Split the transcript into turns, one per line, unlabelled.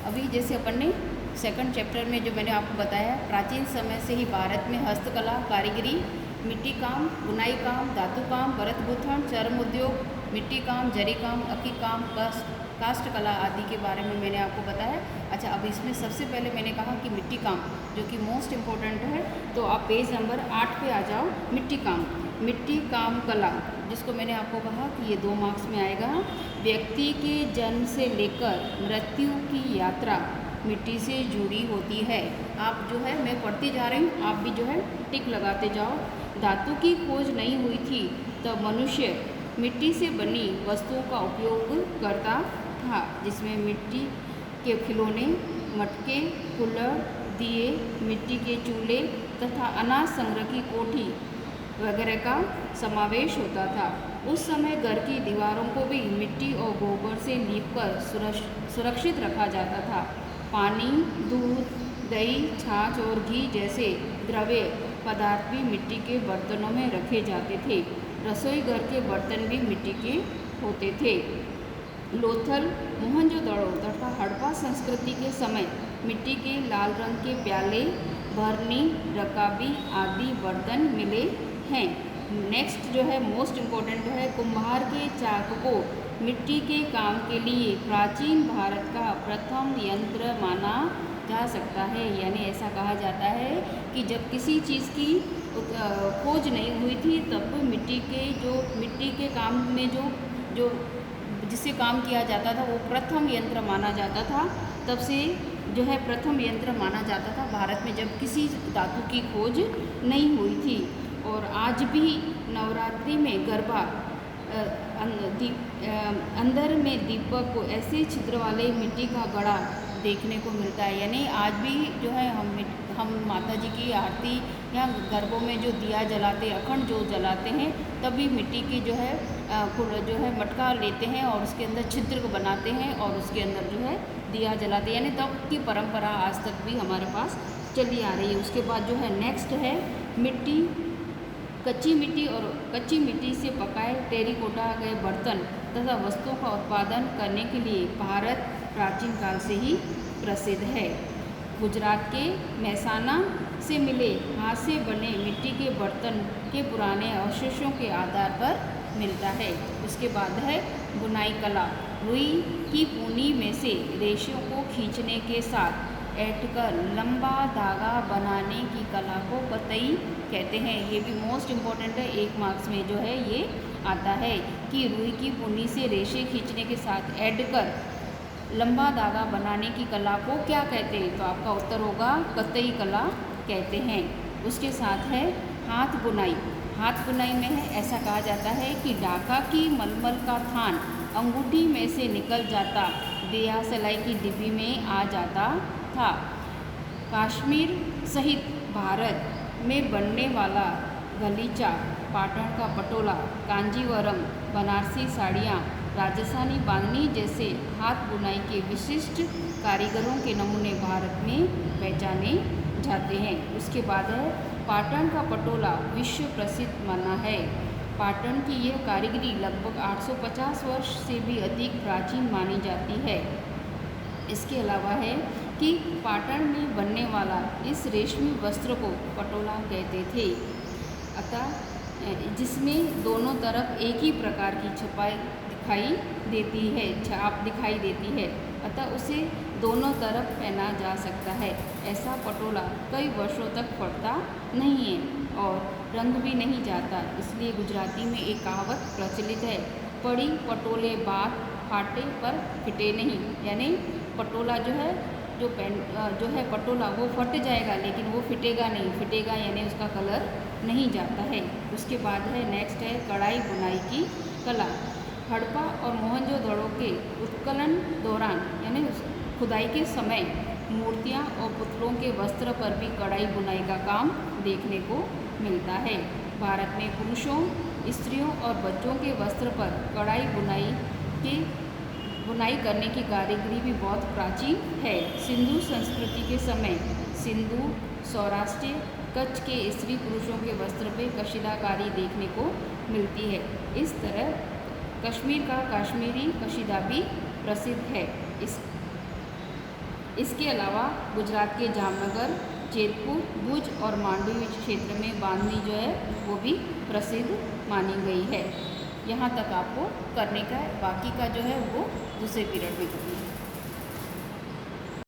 अभी जैसे अपन ने सेकंड चैप्टर में जो मैंने आपको बताया, प्राचीन समय से ही भारत में हस्तकला, कारीगरी, मिट्टी काम, बुनाई काम, धातु काम, भरत गूंथन, चर्म उद्योग, मिट्टी काम, जरी काम, अकी काम, काष्ठ कला आदि के बारे में मैंने आपको बताया। अच्छा, अब इसमें सबसे पहले मैंने कहा कि मिट्टी काम जो कि मोस्ट इम्पोर्टेंट है, तो आप पेज नंबर 8 पे आ जाओ। मिट्टी काम, मिट्टी काम कला, जिसको मैंने आपको कहा कि ये 2 मार्क्स में आएगा। व्यक्ति के जन्म से लेकर मृत्यु की यात्रा मिट्टी से जुड़ी होती है। आप जो है, मैं पढ़ती जा रही हूँ, आप भी जो है टिक लगाते जाओ। धातु की खोज नहीं हुई थी तब मनुष्य मिट्टी से बनी वस्तुओं का उपयोग करता था, जिसमें मिट्टी के खिलौने, मटके, कुल्हड़, दिए, मिट्टी के चूल्हे तथा अनाज संग्रह की कोठी वगैरह का समावेश होता था। उस समय घर की दीवारों को भी मिट्टी और गोबर से लीपकर सुरक्षित रखा जाता था। पानी, दूध, दही, छाछ और घी जैसे द्रव्य पदार्थ भी मिट्टी के बर्तनों में रखे जाते थे। रसोई घर के बर्तन भी मिट्टी के होते थे। लोथल, मोहनजोदड़ो तथा हड़प्पा संस्कृति के समय मिट्टी के लाल रंग के प्याले, भरनी, रकाबी आदि बर्तन मिले हैं। नेक्स्ट जो है मोस्ट इम्पोर्टेंट है, कुम्हार के चाक को मिट्टी के काम के लिए प्राचीन भारत का प्रथम यंत्र माना जा सकता है। यानी ऐसा कहा जाता है कि जब किसी चीज़ की खोज नहीं हुई थी तब मिट्टी के काम में जो जिससे काम किया जाता था वो प्रथम यंत्र माना जाता था। तब से जो है प्रथम यंत्र माना जाता था भारत में, जब किसी धातु की खोज नहीं हुई थी। और आज भी नवरात्रि में गरबा अंदर में दीपक को ऐसे छिद्र वाले मिट्टी का घड़ा देखने को मिलता है। यानी आज भी जो है हम माता जी की आरती या गरबों में जो दिया जलाते, अखंड जो जलाते हैं, तभी मिट्टी की जो है मटका लेते हैं और उसके अंदर छिद्र को बनाते हैं और उसके अंदर जो है दिया जलाते हैं। यानी तब की परंपरा आज तक भी हमारे पास चली आ रही है। उसके बाद जो है नेक्स्ट है मिट्टी, कच्ची मिट्टी और कच्ची मिट्टी से पकाए टेरिकोटा गए बर्तन तथा वस्तुओं का उत्पादन करने के लिए भारत प्राचीन काल से ही प्रसिद्ध है। गुजरात के महसाना से मिले हाथ से बने मिट्टी के बर्तन के पुराने अवशेषों के आधार पर मिलता है। उसके बाद है बुनाई कला, रुई की ऊनी में से रेशों को खींचने के साथ ऐंठकर लंबा धागा बनाने की कला को कतई कहते हैं। ये भी मोस्ट इम्पॉर्टेंट है, 1 मार्क्स में जो है ये आता है कि रुई की ऊनी से रेशे खींचने के साथ ऐंठकर लंबा धागा बनाने की कला को क्या कहते हैं? तो आपका उत्तर होगा कतई कला कहते हैं। उसके साथ है हाथ बुनाई। हाथ बुनाई में है, ऐसा कहा जाता है कि ढाका की मलमल का थान अंगूठी में से निकल जाता, दिया सलाई की डिब्बी में आ जाता था। कश्मीर सहित भारत में बनने वाला गलीचा, पाटन का पटोला, कांजीवरम, बनारसी साड़ियाँ, राजस्थानी बांधनी जैसे हाथ बुनाई के विशिष्ट कारीगरों के नमूने भारत में पहचाने जाते हैं। उसके बाद है पाटन का पटोला विश्व प्रसिद्ध माना है। पाटन की यह कारीगरी लगभग 850 वर्ष से भी अधिक प्राचीन मानी जाती है। इसके अलावा है कि पाटन में बनने वाला इस रेशमी वस्त्र को पटोला कहते थे, अतः जिसमें दोनों तरफ एक ही प्रकार की छपाई दिखाई देती है, छाप दिखाई देती है, अतः उसे दोनों तरफ पहना जा सकता है। ऐसा पटोला कई वर्षों तक फटता नहीं है और रंग भी नहीं जाता। इसलिए गुजराती में एक कहावत प्रचलित है, पड़ी पटोले बात फाटे पर फिटे नहीं। यानी पटोला जो है पटोला वो फट जाएगा लेकिन वो फिटेगा नहीं, फिटेगा यानी उसका कलर नहीं जाता है। उसके बाद है नेक्स्ट है कढ़ाई बुनाई की कला। हड़प्पा और मोहनजोदड़ो के उत्खनन दौरान यानी खुदाई के समय मूर्तियाँ और पुतलों के वस्त्र पर भी कढ़ाई बुनाई का काम देखने को मिलता है। भारत में पुरुषों, स्त्रियों और बच्चों के वस्त्र पर कढ़ाई बुनाई करने की कारीगरी भी बहुत प्राचीन है। सिंधु संस्कृति के समय सिंधु, सौराष्ट्र, कच्छ के स्त्री पुरुषों के वस्त्र पे कशीदाकारी देखने को मिलती है। इस तरह कश्मीर का कश्मीरी कशीदा भी प्रसिद्ध है। इसके अलावा गुजरात के जामनगर, जेतपुर, भुज और मांडवी क्षेत्र में बांधनी जो है वो भी प्रसिद्ध मानी गई है। यहाँ तक आपको करने का है, बाकी का जो है वो दूसरे पीरियड में करना है।